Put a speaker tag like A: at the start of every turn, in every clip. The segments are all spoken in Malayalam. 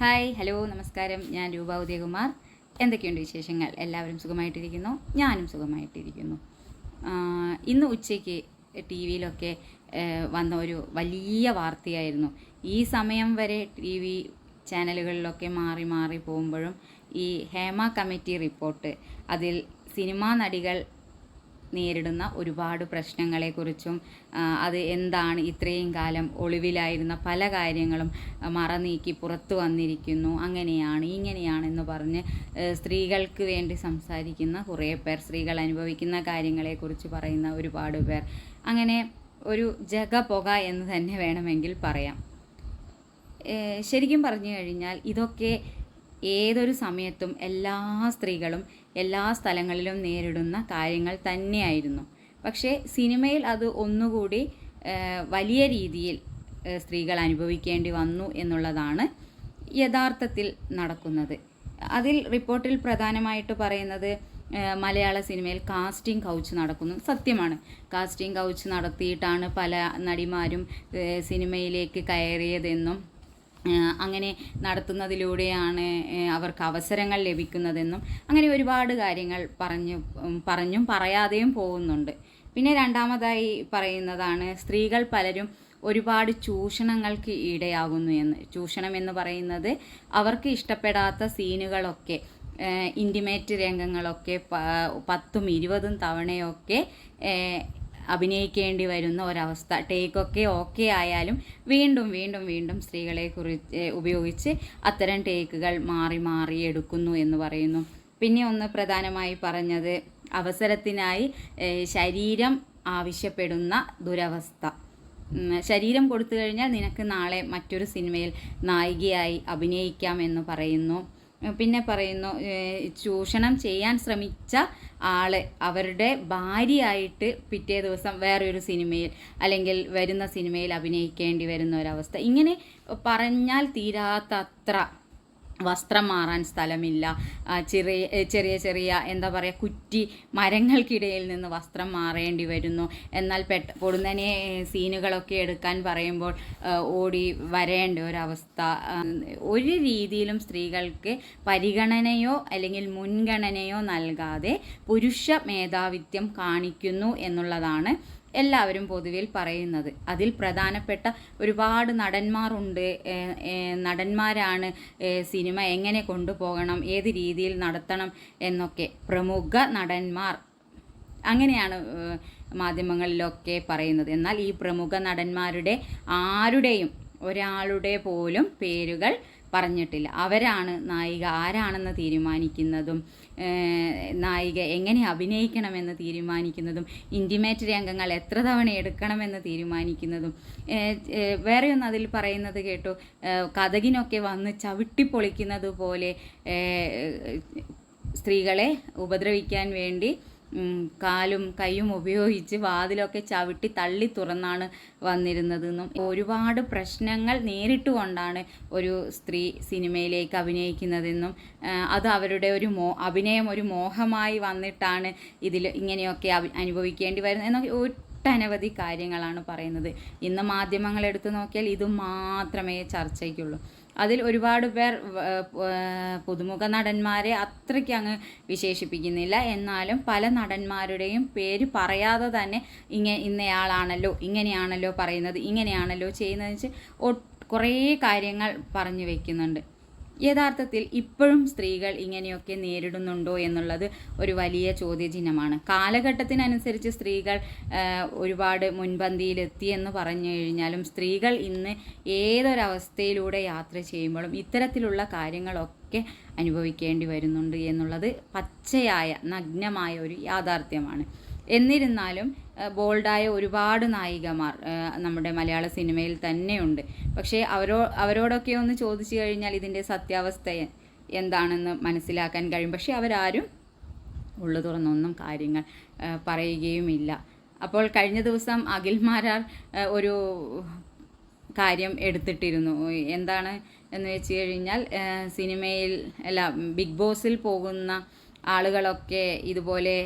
A: ഹായ്, ഹലോ, നമസ്കാരം. ഞാൻ രൂപ ഉദയകുമാർ. എന്തൊക്കെയുണ്ട് വിശേഷങ്ങൾ? എല്ലാവരും സുഖമായിട്ടിരിക്കുന്നു. ഞാനും സുഖമായിട്ടിരിക്കുന്നു. ഇന്ന് ഉച്ചയ്ക്ക് ടി വിയിലൊക്കെ വന്ന ഒരു വലിയ വാർത്തയായിരുന്നു. ഈ സമയം വരെ ടി വി ചാനലുകളിലൊക്കെ മാറി മാറി പോകുമ്പോഴും ഈ ഹേമ കമ്മിറ്റി റിപ്പോർട്ട്, അതിൽ സിനിമാ നടികൾ നേരിടുന്ന ഒരുപാട് പ്രശ്നങ്ങളെക്കുറിച്ചും അത് എന്താണ് ഇത്രയും കാലം ഒളിവിലായിരുന്ന പല കാര്യങ്ങളും മറനീക്കി പുറത്തു വന്നിരിക്കുന്നു, അങ്ങനെയാണ് ഇങ്ങനെയാണെന്ന് പറഞ്ഞ് സ്ത്രീകൾക്ക് വേണ്ടി സംസാരിക്കുന്ന കുറേ പേർ, സ്ത്രീകൾ അനുഭവിക്കുന്ന കാര്യങ്ങളെക്കുറിച്ച് പറയുന്ന ഒരുപാട് പേർ, അങ്ങനെ ഒരു ജഗപുക എന്ന് തന്നെ വേണമെങ്കിൽ പറയാം. ശരിക്കും പറഞ്ഞു കഴിഞ്ഞാൽ ഇതൊക്കെ ഏതൊരു സമയത്തും എല്ലാ സ്ത്രീകളും എല്ലാ സ്ഥലങ്ങളിലും നേരിടുന്ന കാര്യങ്ങൾ തന്നെയായിരുന്നു. പക്ഷേ സിനിമയിൽ അത് ഒന്നുകൂടി വലിയ രീതിയിൽ സ്ത്രീകൾ അനുഭവിക്കേണ്ടി വന്നു എന്നുള്ളതാണ് യഥാർത്ഥത്തിൽ നടക്കുന്നത്. അതിൽ റിപ്പോർട്ടിൽ പ്രധാനമായിട്ട് പറയുന്നത് മലയാള സിനിമയിൽ കാസ്റ്റിംഗ് കൗച്ച് നടക്കുന്നു. സത്യമാണ്, കാസ്റ്റിംഗ് കൗച്ച് നടത്തിയിട്ടാണ് പല നടിമാരും സിനിമയിലേക്ക് കയറിയതെന്നും അങ്ങനെ നടത്തുന്നതിലൂടെയാണ് അവർക്ക് അവസരങ്ങൾ ലഭിക്കുന്നതെന്നും അങ്ങനെ ഒരുപാട് കാര്യങ്ങൾ പറഞ്ഞും പറയാതെയും പോകുന്നുണ്ട്. പിന്നെ രണ്ടാമതായി പറയുന്നതാണ് സ്ത്രീകൾ പലരും ഒരുപാട് ചൂഷണങ്ങൾക്ക് ഇടയാകുന്നു എന്ന്. ചൂഷണം എന്ന് പറയുന്നത് അവർക്ക് ഇഷ്ടപ്പെടാത്ത സീനുകളൊക്കെ, ഇൻറ്റിമേറ്റ് രംഗങ്ങളൊക്കെ 10ഉം 20ഉം തവണയൊക്കെ അഭിനയിക്കേണ്ടി വരുന്ന ഒരവസ്ഥ. ടേക്കൊക്കെ ഓക്കെ ആയാലും വീണ്ടും വീണ്ടും വീണ്ടും സ്ത്രീകളെ ഉപയോഗിച്ച് അത്തരം ടേക്കുകൾ മാറി മാറി എടുക്കുന്നു എന്ന് പറയുന്നു. പിന്നെ ഒന്ന് പ്രധാനമായി പറഞ്ഞത് അവസരത്തിനായി ശരീരം ആവശ്യപ്പെടുന്ന ദുരവസ്ഥ. ശരീരം കൊടുത്തു കഴിഞ്ഞാൽ നിനക്ക് നാളെ മറ്റൊരു സിനിമയിൽ നായികയായി അഭിനയിക്കാം എന്ന് പറയുന്നു. പിന്നെ പറയുന്നു ചൂഷണം ചെയ്യാൻ ശ്രമിച്ച ആൾ അവരുടെ ഭാര്യയായിട്ട് പിറ്റേ ദിവസം വേറൊരു സിനിമയിൽ അല്ലെങ്കിൽ വരുന്ന സിനിമയിൽ അഭിനയിക്കേണ്ടി വരുന്ന ഒരവസ്ഥ. ഇങ്ങനെ പറഞ്ഞാൽ തീരാത്തത്ര വസ്ത്രം മാറാൻ സ്ഥലമില്ല. ചെറിയ ചെറിയ എന്താ പറയുക, കുറ്റി മരങ്ങൾക്കിടയിൽ നിന്ന് വസ്ത്രം മാറേണ്ടി വരുന്നു. എന്നാൽ പൊടുന്നനെ സീനുകളൊക്കെ എടുക്കാൻ പറയുമ്പോൾ ഓടി വരേണ്ട ഒരവസ്ഥ. ഒരു രീതിയിലും സ്ത്രീകൾക്ക് പരിഗണനയോ അല്ലെങ്കിൽ മുൻഗണനയോ നൽകാതെ പുരുഷ മേധാവിത്വം കാണിക്കുന്നു എന്നുള്ളതാണ് എല്ലാവരും പൊതുവിൽ പറയുന്നത്. അതിൽ പ്രധാനപ്പെട്ട ഒരുപാട് നടന്മാരുണ്ട്. നടന്മാരാണ് സിനിമ എങ്ങനെ കൊണ്ടുപോകണം, ഏത് രീതിയിൽ നടത്തണം എന്നൊക്കെ പ്രമുഖ നടന്മാർ, അങ്ങനെയാണ് മാധ്യമങ്ങളിലൊക്കെ പറയുന്നത്. എന്നാൽ ഈ പ്രമുഖ നടന്മാരുടെ ആരുടെയും ഒരാളുടെ പോലും പേരുകൾ പറഞ്ഞിട്ടില്ല. അവരാണ് നായിക ആരാണെന്ന് തീരുമാനിക്കുന്നതും നായിക എങ്ങനെ അഭിനയിക്കണമെന്ന് തീരുമാനിക്കുന്നതും ഇൻറ്റിമേറ്റ് രംഗങ്ങൾ എത്ര തവണ എടുക്കണമെന്ന് തീരുമാനിക്കുന്നതും. വേറെയൊന്നും അതിൽ പറയുന്നത് കേട്ടു, കഥകിനൊക്കെ വന്ന് ചവിട്ടിപ്പൊളിക്കുന്നത് പോലെ സ്ത്രീകളെ ഉപദ്രവിക്കാൻ വേണ്ടി കാലും കൈയും ഉപയോഗിച്ച് വാതിലൊക്കെ ചവിട്ടി തള്ളി തുറന്നാണ് വന്നിരുന്നതെന്നും ഒരുപാട് പ്രശ്നങ്ങൾ നേരിട്ടുകൊണ്ടാണ് ഒരു സ്ത്രീ സിനിമയിലേക്ക് അഭിനയിക്കുന്നതെന്നും അത് അവരുടെ ഒരു അഭിനയം ഒരു മോഹമായി വന്നിട്ടാണ് ഇതിൽ ഇങ്ങനെയൊക്കെ അനുഭവിക്കേണ്ടി വരുന്നത് എന്നൊക്കെ ഒട്ടനവധി കാര്യങ്ങളാണ് പറയുന്നത്. ഇന്ന് മാധ്യമങ്ങൾ എടുത്തു നോക്കിയാൽ ഇത് മാത്രമേ ചർച്ചയ്ക്കുള്ളൂ. അതിൽ ഒരുപാട് പേർ പുതുമുഖ നടന്മാരെ അത്രയ്ക്ക് അങ്ങ് വിശേഷിപ്പിക്കുന്നില്ല. എന്നാലും പല നടന്മാരുടെയും പേര് പറയാതെ തന്നെ ഇന്നയാളാണല്ലോ, ഇങ്ങനെയാണല്ലോ പറയുന്നത്, ഇങ്ങനെയാണല്ലോ ചെയ്യുന്നതെന്ന് വെച്ച് കുറേ കാര്യങ്ങൾ പറഞ്ഞു വയ്ക്കുന്നുണ്ട്. യഥാർത്ഥത്തിൽ ഇപ്പോഴും സ്ത്രീകൾ ഇങ്ങനെയൊക്കെ നേരിടുന്നുണ്ടോ എന്നുള്ളത് ഒരു വലിയ ചോദ്യചിഹ്നമാണ്. കാലഘട്ടത്തിനനുസരിച്ച് സ്ത്രീകൾ ഒരുപാട് മുൻപന്തിയിലെത്തിയെന്ന് പറഞ്ഞു കഴിഞ്ഞാലും സ്ത്രീകൾ ഇന്ന് ഏതൊരവസ്ഥയിലൂടെ യാത്ര ചെയ്യുമ്പോഴും ഇത്തരത്തിലുള്ള കാര്യങ്ങളൊക്കെ അനുഭവിക്കേണ്ടി വരുന്നുണ്ട് എന്നുള്ളത് പച്ചയായ നഗ്നമായ ഒരു യാഥാർത്ഥ്യമാണ്. എന്നിരുന്നാലും ബോൾഡായ ഒരുപാട് നായികമാർ നമ്മുടെ മലയാള സിനിമയിൽ തന്നെയുണ്ട്. പക്ഷേ അവരോടൊക്കെ ഒന്ന് ചോദിച്ചു കഴിഞ്ഞാൽ ഇതിൻ്റെ സത്യാവസ്ഥ എന്താണെന്ന് മനസ്സിലാക്കാൻ കഴിയും. പക്ഷേ അവരാരും ഉള്ളു തുറന്നൊന്നും കാര്യങ്ങൾ പറയുകയുമില്ല. അപ്പോൾ കഴിഞ്ഞ ദിവസം അഖിൽമാരാർ ഒരു കാര്യം എടുത്തിട്ടിരുന്നു. എന്താണ് എന്ന് വെച്ച് കഴിഞ്ഞാൽ സിനിമയിൽ ബിഗ് ബോസിൽ പോകുന്ന ആളുകളൊക്കെ ഇതുപോലെ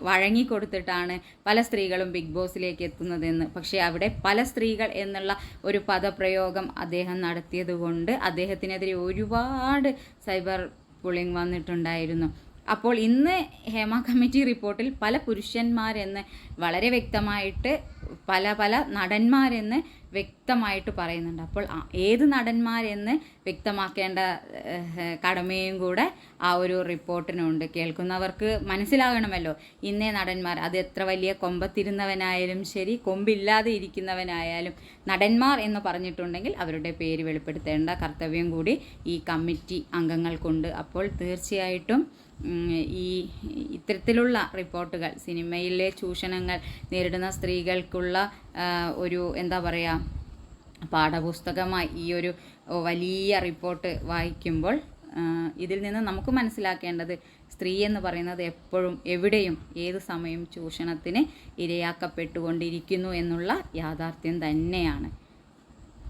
A: വഴങ്ങിക്കൊടുത്തിട്ടാണ് പല സ്ത്രീകളും ബിഗ് ബോസിലേക്ക് എത്തുന്നതെന്ന്. പക്ഷേ അവിടെ പല സ്ത്രീകൾ എന്നുള്ള ഒരു പദപ്രയോഗം അദ്ദേഹം നടത്തിയത് കൊണ്ട് അദ്ദേഹത്തിനെതിരെ ഒരുപാട് സൈബർ ബുള്ളിങ് വന്നിട്ടുണ്ടായിരുന്നു. അപ്പോൾ ഇന്ന് ഹേമ കമ്മിറ്റി റിപ്പോർട്ടിൽ പല പുരുഷന്മാരെന്ന് വളരെ വ്യക്തമായിട്ട് പല നടന്മാരെന്ന് വ്യക്തമായിട്ട് പറയുന്നുണ്ട്. അപ്പോൾ ഏത് നടന്മാരെന്ന് വ്യക്തമാക്കേണ്ട കടമയും കൂടെ ആ ഒരു റിപ്പോർട്ടിനുണ്ട്. കേൾക്കുന്നവർക്ക് മനസ്സിലാകണമല്ലോ, ഇന്നേ നടന്മാർ, അത് എത്ര വലിയ കൊമ്പത്തിരുന്നവനായാലും ശരി, കൊമ്പില്ലാതെ ഇരിക്കുന്നവനായാലും നടന്മാർ എന്ന് പറഞ്ഞിട്ടുണ്ടെങ്കിൽ അവരുടെ പേര് വെളിപ്പെടുത്തേണ്ട കർത്തവ്യം കൂടി ഈ കമ്മിറ്റി അംഗങ്ങൾക്കുണ്ട്. അപ്പോൾ തീർച്ചയായിട്ടും ഈ ഇത്തരത്തിലുള്ള റിപ്പോർട്ടുകൾ, സിനിമയിലെ ചൂഷണങ്ങൾ നേരിടുന്ന സ്ത്രീകൾക്കുള്ള ഒരു എന്താ പറയുക, പാഠപുസ്തകമായി ഈ ഒരു വലിയ റിപ്പോർട്ട് വായിക്കുമ്പോൾ ഇതിൽ നിന്ന് നമുക്ക് മനസ്സിലാക്കേണ്ടത്, സ്ത്രീ എന്ന് പറയുന്നത് എപ്പോഴും എവിടെയും ഏത് സമയം ചൂഷണത്തിന് ഇരയാക്കപ്പെട്ടുകൊണ്ടിരിക്കുന്നു എന്നുള്ള യാഥാർത്ഥ്യം തന്നെയാണ്.